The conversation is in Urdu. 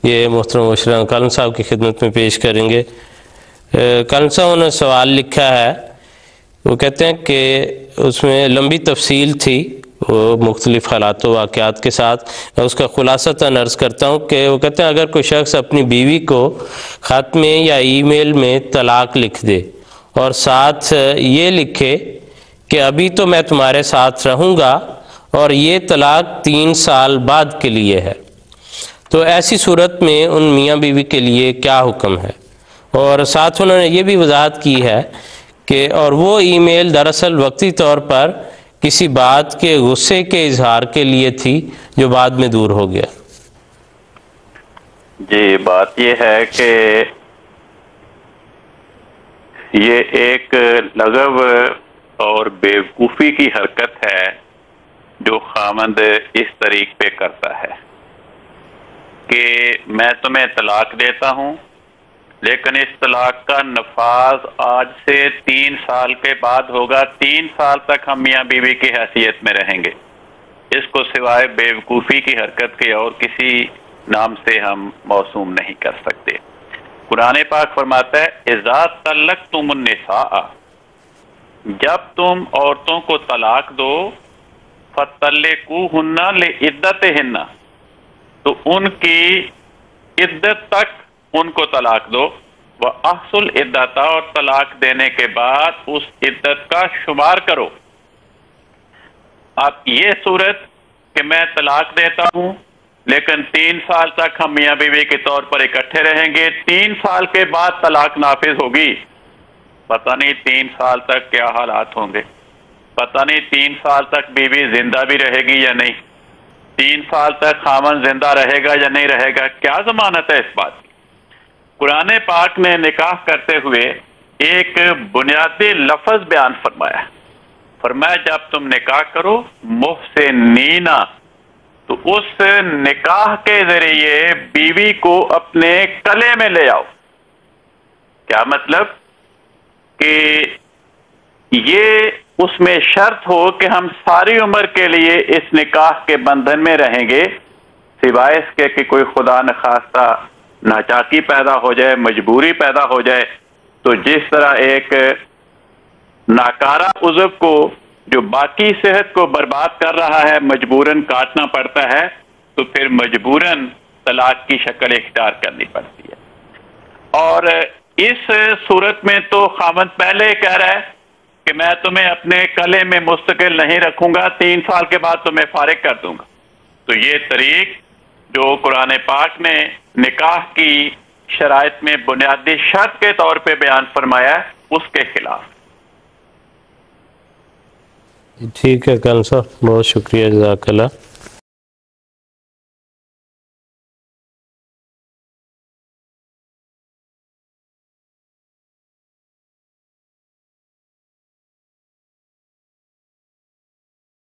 یہ محترم مشران کالم صاحب کی خدمت میں پیش کریں گے۔ کالم صاحب نے سوال لکھا ہے، وہ کہتے ہیں کہ اس میں لمبی تفصیل تھی وہ مختلف حالات و واقعات کے ساتھ، میں اس کا خلاصتاً عرض کرتا ہوں کہ وہ کہتے ہیں اگر کوئی شخص اپنی بیوی کو خط میں یا ای میل میں طلاق لکھ دے اور ساتھ یہ لکھے کہ ابھی تو میں تمہارے ساتھ رہوں گا اور یہ طلاق 3 سال بعد کے لیے ہے، تو ایسی صورت میں ان میاں بیوی کے لیے کیا حکم ہے؟ اور ساتھ انہوں نے یہ بھی وضاحت کی ہے کہ اور وہ ای میل دراصل وقتی طور پر کسی بات کے غصے کے اظہار کے لیے تھی جو بعد میں دور ہو گیا۔ جی، بات یہ ہے کہ یہ ایک لغو اور بیوقوفی کی حرکت ہے جو خامند اس طریق پہ کرتا ہے کہ میں تمہیں طلاق دیتا ہوں، لیکن اس طلاق کا نفاذ آج سے 3 سال کے بعد ہوگا، 3 سال تک ہم میاں بیوی کی حیثیت میں رہیں گے۔ اس کو سوائے بیوقوفی کی حرکت کے اور کسی نام سے ہم موسوم نہیں کر سکتے۔ قرآن پاک فرماتا ہے اذا طلقتم النساء، جب تم عورتوں کو طلاق دو، فطلقوہن لعدتہن، تو ان کی عدت تک ان کو طلاق دو، وَأَحْصُوا الْعِدَّةَ، اور طلاق دینے کے بعد اس عدت کا شمار کرو۔ اب یہ صورت کہ میں طلاق دیتا ہوں لیکن 3 سال تک ہم میاں بیوی کے طور پر اکٹھے رہیں گے، 3 سال کے بعد طلاق نافذ ہوگی، پتہ نہیں 3 سال تک کیا حالات ہوں گے، پتہ نہیں 3 سال تک بیوی زندہ بھی رہے گی یا نہیں، 3 سال تک خامن زندہ رہے گا یا نہیں رہے گا، کیا ضمانت ہے اس بات کی؟ قرآن پاک نے نکاح کرتے ہوئے ایک بنیادی لفظ بیان فرمایا، فرمایا جب تم نکاح کرو محسنین، تو اس نکاح کے ذریعے بیوی کو اپنے کلے میں لے آؤ۔ کیا مطلب؟ کہ یہ اس میں شرط ہو کہ ہم ساری عمر کے لیے اس نکاح کے بندھن میں رہیں گے، سوائے اس کے کہ کوئی خدا نخواستہ ناچاکی پیدا ہو جائے، مجبوری پیدا ہو جائے، تو جس طرح ایک ناکارہ عضو کو جو باقی صحت کو برباد کر رہا ہے مجبوراً کاٹنا پڑتا ہے، تو پھر مجبوراً طلاق کی شکل اختیار کرنی پڑتی ہے۔ اور اس صورت میں تو خامند پہلے کہہ رہا ہے کہ میں تمہیں اپنے کلے میں مستقل نہیں رکھوں گا، 3 سال کے بعد تمہیں فارغ کر دوں گا، تو یہ طریق جو قرآن پاک نے نکاح کی شرائط میں بنیادی شرط کے طور پہ بیان فرمایا ہے، اس کے خلاف۔ ٹھیک ہے کالم صاحب، بہت شکریہ، جزاک اللہ۔